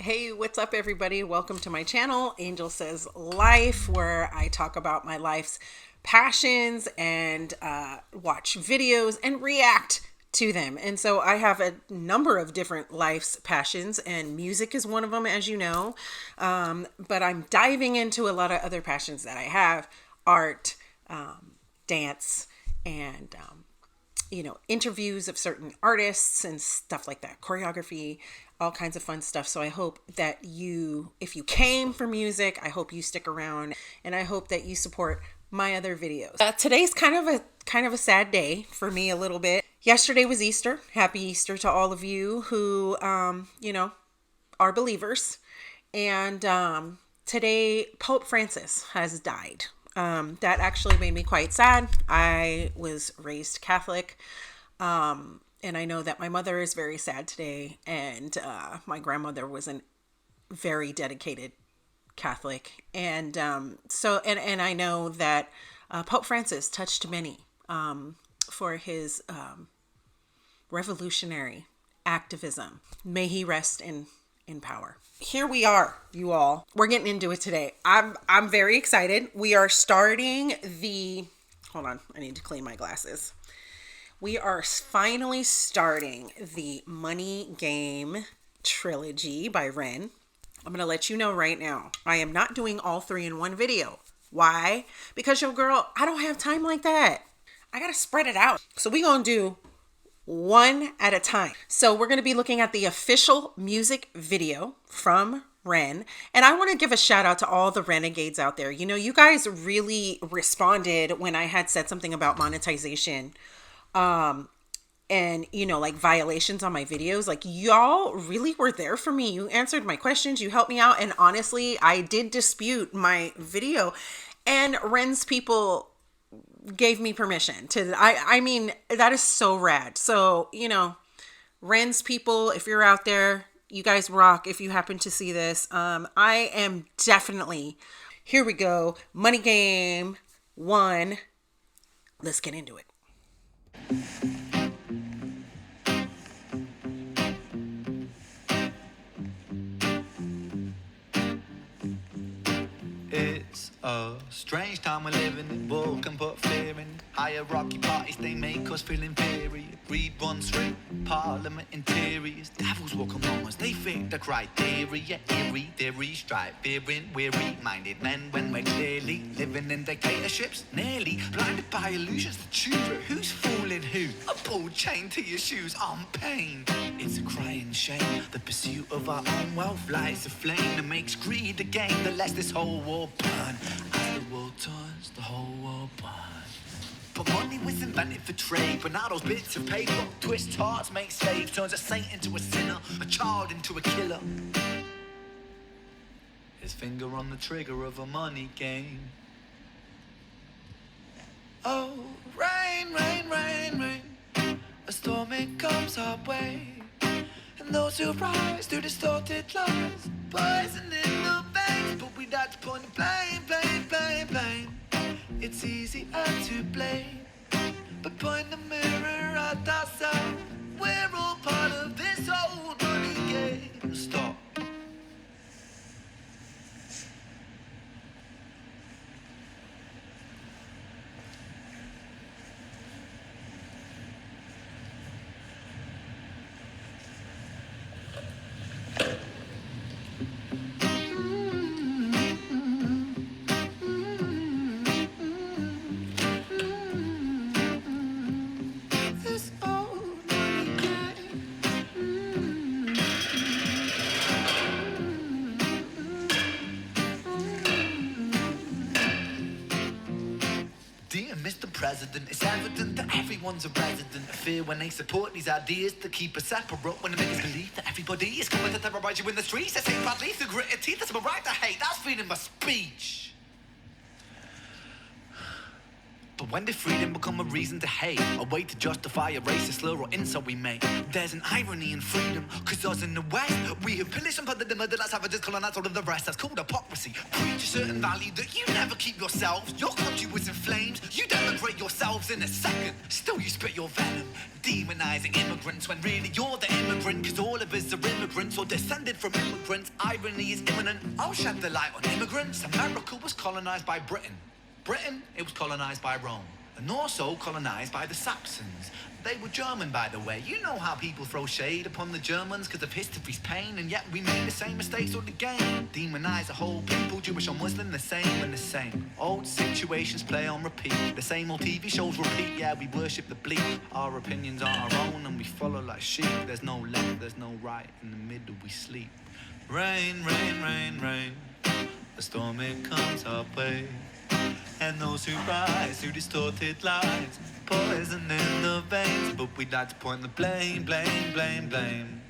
Hey, what's up, everybody? Welcome to my channel, Angel Says Life, where I talk about my life's passions and watch videos and react to them. And so I have a number of different life's passions, and music is one of them, as you know. But I'm diving into a lot of other passions that I have: art, dance, and interviews of certain artists and stuff like that, choreography, all kinds of fun stuff. So I hope that if you came for music, I hope you stick around, and I hope that you support my other videos. Today's kind of a sad day for me a little bit. Yesterday was Easter. Happy Easter to all of you who are believers. And today Pope Francis has died. That actually made me quite sad. I was raised Catholic, and I know that my mother is very sad today, and my grandmother was a very dedicated Catholic, and and I know that Pope Francis touched many for his revolutionary activism. May he rest in power. Here we are, you all. We're getting into it today. I'm very excited. We are starting the hold on, I need to clean my glasses. We are finally starting the Money Game trilogy by Ren. I'm going to let you know right now, I am not doing all three in one video. Why? Because your girl, I don't have time like that. I got to spread it out. So we're going to do one at a time. So we're going to be looking at the official music video from Ren. And I want to give a shout out to all the renegades out there. You guys really responded when I had said something about monetization. And like violations on my videos. Like, y'all really were there for me. You answered my questions, you helped me out, and honestly, I did dispute my video, and Ren's people gave me permission to. I mean, that is so rad. So Ren's people, if you're out there, you guys rock. If you happen to see this, I am definitely. Here we go. Money Game 1. Let's get into it. It's a strange time we're living in. War can put fear in. Hierarchy parties, they make us feel inferior. Greed runs through parliament interiors. Devils walk among us, they fit the criteria. Eerie theory, strive, fearing, weary-minded men when we're clearly living in dictatorships. Nearly blinded by illusions to choose who's fooling who. A ball chained to your shoes on pain. It's a crying shame. The pursuit of our own wealth lights a flame that makes greed a game that lets this whole war burn. As the world turns, the whole world burns. But money was invented for trade, but now those bits of paper twist hearts, make slaves, turns a saint into a sinner, a child into a killer. His finger on the trigger of a money game. Oh, rain, rain, rain, rain. A storm it comes our way, and those who rise through distorted lies, poison in the veins. But we'd like to point the blame, blame, blame, blame. It's easier to blame, but point the mirror at ourselves. We're all part of this old money game. Stop. This old money game. Dear Mr. President, it's evident that everyone's a resident of fear when they support these ideas to keep us separate. When they make us believe that everybody is coming to terrorize you in the streets. They say badly through gritted teeth. That's my right to hate. That's freedom of speech. But when did freedom become a reason to hate? A way to justify a racist slur or insult we make? There's an irony in freedom, cause us in the West, we have pillaged and plundered the mother that's savages, colonized all of the rest. That's called hypocrisy. Preach a certain value that you never keep yourselves. Your country was in flames, you denigrate yourselves in a second. Still you spit your venom, demonizing immigrants when really you're the immigrant, cause all of us are immigrants or descended from immigrants. Irony is imminent. I'll shed the light on immigrants. America was colonized by Britain. Britain, it was colonized by Rome, and also colonized by the Saxons. They were German, by the way. You know how people throw shade upon the Germans because of history's pain, and yet we made the same mistakes all again. Demonize a whole people, Jewish or Muslim, the same and the same. Old situations play on repeat. The same old TV shows repeat. Yeah, we worship the bleak. Our opinions are our own, and we follow like sheep. There's no left, there's no right. In the middle we sleep. Rain, rain, rain, rain. A storm, it comes our way. And those who rise through distorted lies, poison in the veins. But we'd like to point the blame, blame, blame, blame.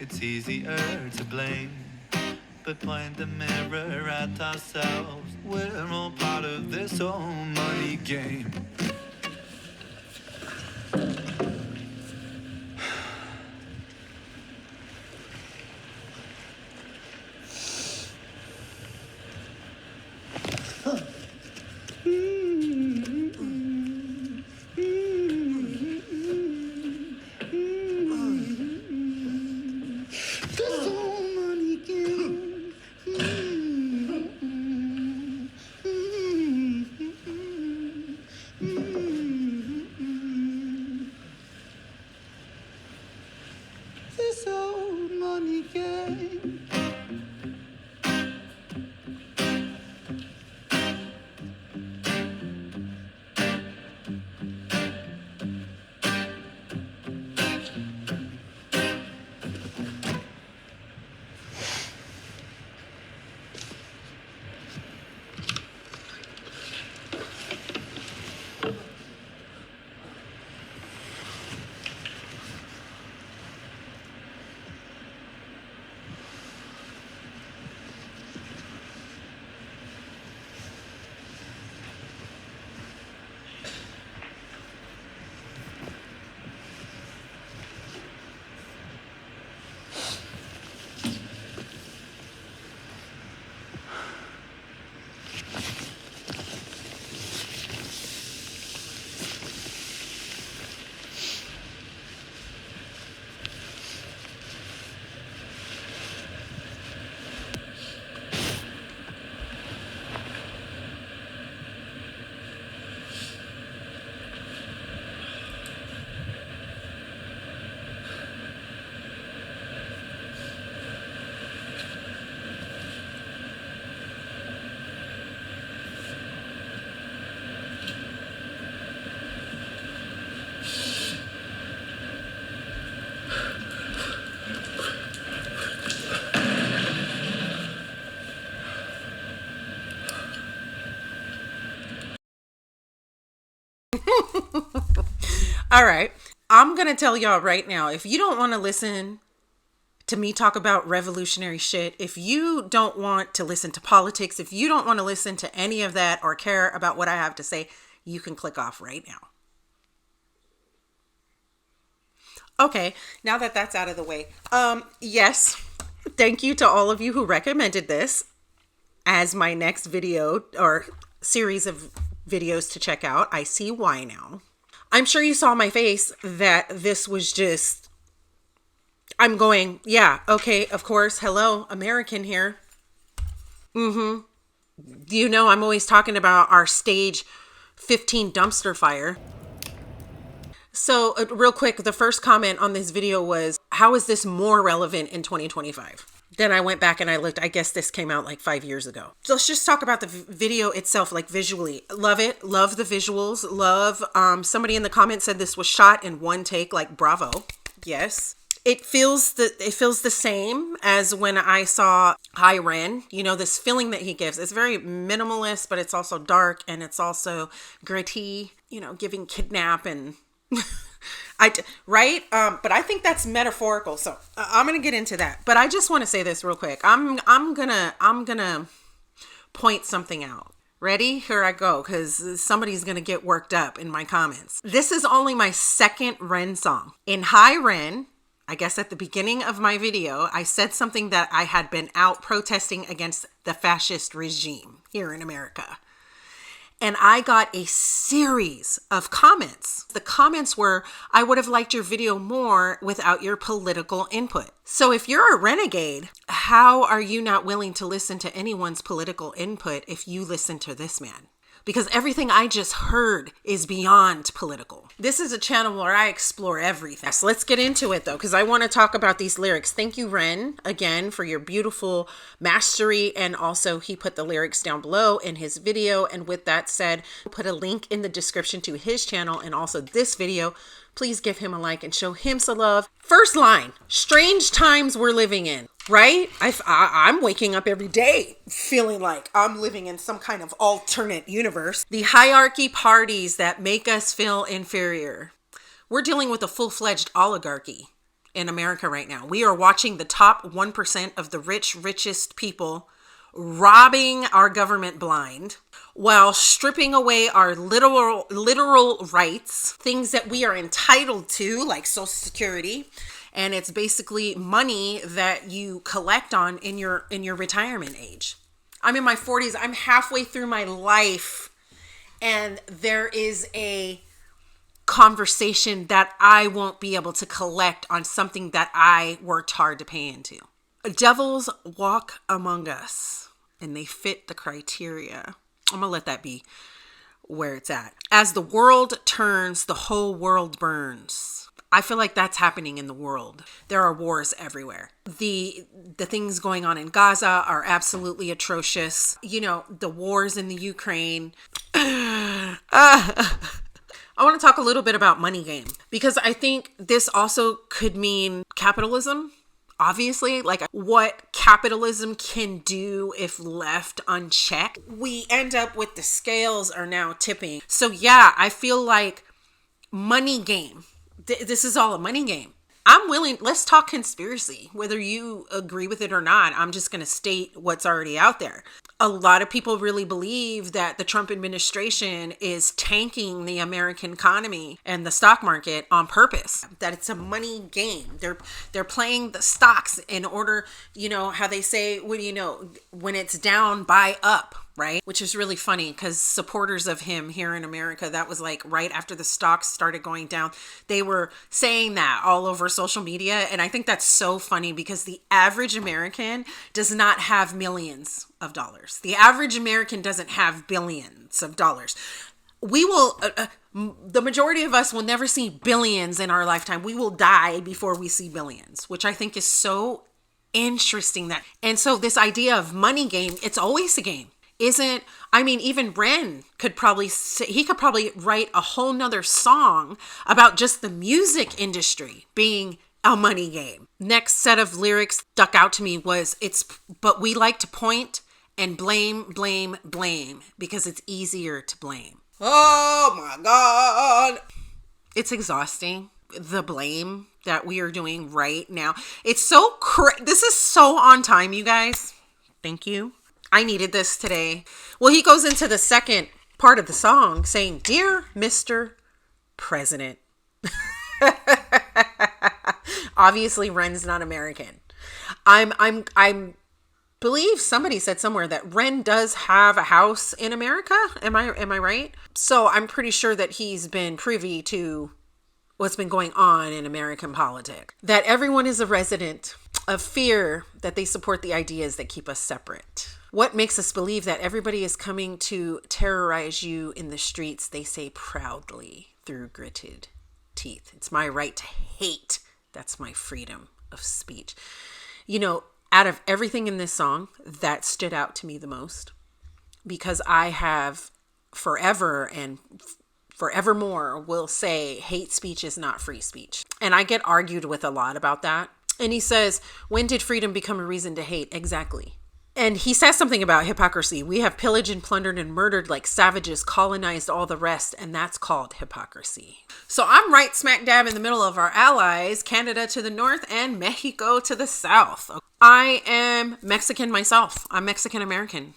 It's easier to blame, but point the mirror at ourselves. We're all part of this whole money game. All right. I'm going to tell y'all right now, if you don't want to listen to me talk about revolutionary shit, if you don't want to listen to politics, if you don't want to listen to any of that or care about what I have to say, you can click off right now. Okay, now that that's out of the way. Yes, thank you to all of you who recommended this as my next video or series of videos to check out. I see why now. I'm sure you saw my face that this was just, I'm going, yeah, okay, of course. Hello, American here. You know, I'm always talking about our stage 15 dumpster fire. So real quick, the first comment on this video was, how is this more relevant in 2025? Then I went back and I looked, I guess this came out like 5 years ago. So let's just talk about the video itself, like visually. Love it. Love the visuals. Love, somebody in the comments said this was shot in one take, like bravo. Yes. It feels the same as when I saw HI REN. You know, this feeling that he gives. It's very minimalist, but it's also dark and it's also gritty, you know, giving kidnap and right? But I think that's metaphorical. So I'm going to get into that. But I just want to say this real quick. I'm going to point something out. Ready? Here I go, because somebody's going to get worked up in my comments. This is only my second Ren song. In HI REN, I guess at the beginning of my video, I said something that I had been out protesting against the fascist regime here in America. And I got a series of comments. The comments were, I would have liked your video more without your political input. So if you're a renegade, how are you not willing to listen to anyone's political input if you listen to this man? Because everything I just heard is beyond political. This is a channel where I explore everything. So let's get into it though, because I want to talk about these lyrics. Thank you, Ren, again, for your beautiful mastery. And also he put the lyrics down below in his video. And with that said, I'll put a link in the description to his channel and also this video. Please give him a like and show him some love. First line, strange times we're living in, right? I'm waking up every day feeling like I'm living in some kind of alternate universe. The hierarchy parties that make us feel inferior. We're dealing with a full-fledged oligarchy in America right now. We are watching the top 1% of the richest people robbing our government blind while stripping away our literal rights, things that we are entitled to, like Social Security. And it's basically money that you collect on in your retirement age. I'm in my 40s. I'm halfway through my life. And there is a conversation that I won't be able to collect on something that I worked hard to pay into. Devils walk among us, and they fit the criteria. I'm going to let that be where it's at. As the world turns, the whole world burns. I feel like that's happening in the world. There are wars everywhere. The things going on in Gaza are absolutely atrocious. You know, the wars in the Ukraine. I want to talk a little bit about money game, because I think this also could mean capitalism. Obviously, like what capitalism can do if left unchecked. We end up with the scales are now tipping. So yeah, I feel like money game. This is all a money game. I'm willing, let's talk conspiracy, whether you agree with it or not. I'm just going to state what's already out there. A lot of people really believe that the Trump administration is tanking the American economy and the stock market on purpose, that it's a money game. They're playing the stocks in order, you know, how they say, when it's down, buy up. Right? Which is really funny because supporters of him here in America, that was like right after the stocks started going down, they were saying that all over social media. And I think that's so funny because the average American does not have millions of dollars. The average American doesn't have billions of dollars. We will, the majority of us will never see billions in our lifetime. We will die before we see billions, which I think is so interesting. And so this idea of money game, it's always a game. Even Ren could probably say, he could probably write a whole nother song about just the music industry being a money game. Next set of lyrics stuck out to me was, but we like to point and blame because it's easier to blame. Oh my God. It's exhausting. The blame that we are doing right now. It's so this is so on time, you guys. Thank you. I needed this today. Well, he goes into the second part of the song saying, "Dear Mr. President." Obviously, Ren's not American. I believe somebody said somewhere that Ren does have a house in America. Am I right? So I'm pretty sure that he's been privy to what's been going on in American politics. That everyone is a resident of fear, that they support the ideas that keep us separate. What makes us believe that everybody is coming to terrorize you in the streets, they say proudly through gritted teeth. It's my right to hate. That's my freedom of speech. You know, out of everything in this song, that stood out to me the most, because I have forever and forevermore will say hate speech is not free speech. And I get argued with a lot about that. And he says, when did freedom become a reason to hate? Exactly. And he says something about hypocrisy. We have pillaged and plundered and murdered like savages, colonized all the rest, and that's called hypocrisy. So I'm right smack dab in the middle of our allies, Canada to the north and Mexico to the south. I am Mexican myself. I'm Mexican American.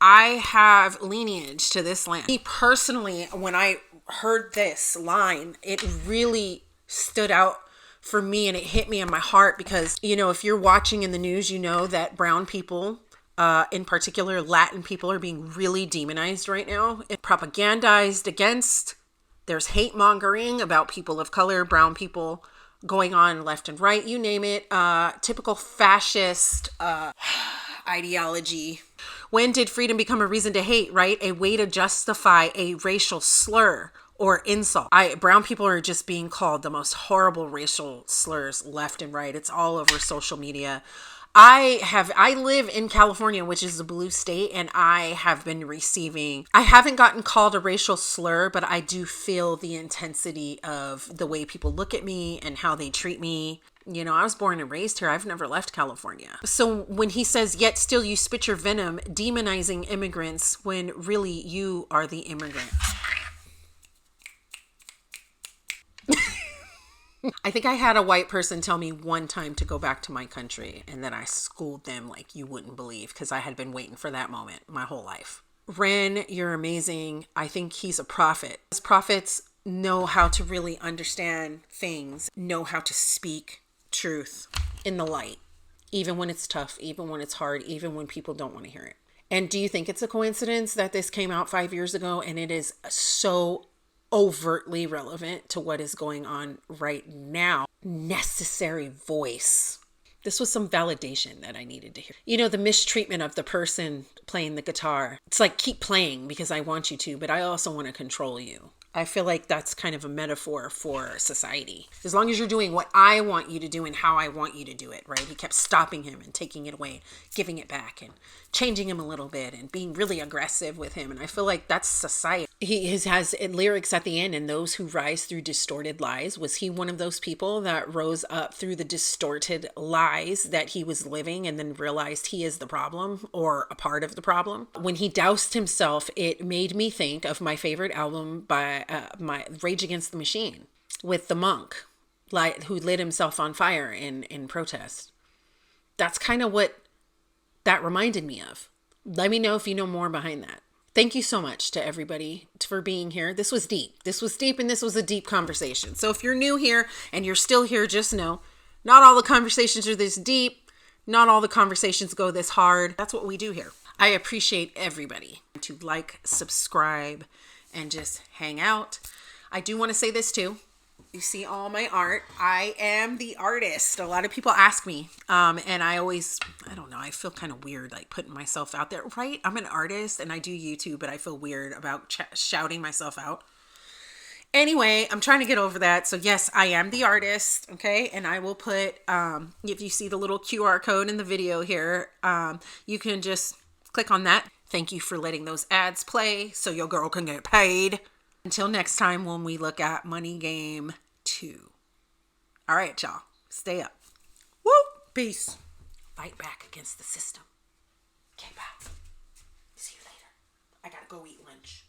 I have lineage to this land. Me personally, when I heard this line, it really stood out for me, and it hit me in my heart because, you know, if you're watching in the news, you know that brown people, in particular Latin people, are being really demonized right now and propagandized against. There's hate mongering about people of color, brown people, going on left and right, you name it. Typical fascist ideology. When did freedom become a reason to hate, right? A way to justify a racial slur or insult. Brown people are just being called the most horrible racial slurs left and right. It's all over social media. I live in California, which is a blue state, and I haven't gotten called a racial slur, but I do feel the intensity of the way people look at me and how they treat me. You know, I was born and raised here. I've never left California. So when he says, yet still you spit your venom, demonizing immigrants when really you are the immigrant. I think I had a white person tell me one time to go back to my country, and then I schooled them like you wouldn't believe, because I had been waiting for that moment my whole life. Ren, you're amazing. I think he's a prophet. As prophets know how to really understand things, know how to speak truth in the light, even when it's tough, even when it's hard, even when people don't want to hear it. And do you think it's a coincidence that this came out 5 years ago and it is so overtly relevant to what is going on right now? Necessary voice. This was some validation that I needed to hear. You know, the mistreatment of the person playing the guitar. It's like, keep playing because I want you to, but I also want to control you. I feel like that's kind of a metaphor for society. As long as you're doing what I want you to do and how I want you to do it, right? He kept stopping him and taking it away, giving it back and changing him a little bit and being really aggressive with him. And I feel like that's society. He has lyrics at the end, and those who rise through distorted lies. Was he one of those people that rose up through the distorted lies that he was living and then realized he is the problem or a part of the problem? When he doused himself, it made me think of my favorite album by my Rage Against the Machine with the monk who lit himself on fire in protest. That's kind of what that reminded me of. Let me know if you know more behind that. Thank you so much to everybody for being here. This was deep. This was deep, and this was a deep conversation. So if you're new here and you're still here, just know not all the conversations are this deep. Not all the conversations go this hard. That's what we do here. I appreciate everybody to like, subscribe, and just hang out. I do want to say this too. You see all my art. I am the artist. A lot of people ask me, and I don't know, I feel kind of weird like putting myself out there, right? I'm an artist and I do YouTube, but I feel weird about shouting myself out. Anyway, I'm trying to get over that. So yes, I am the artist. Okay. And I will put, if you see the little QR code in the video here, you can just click on that. Thank you for letting those ads play so your girl can get paid. Until next time when we look at Money Game 2. All right, y'all. Stay up. Woo! Peace. Fight back against the system. Okay, bye. See you later. I gotta go eat lunch.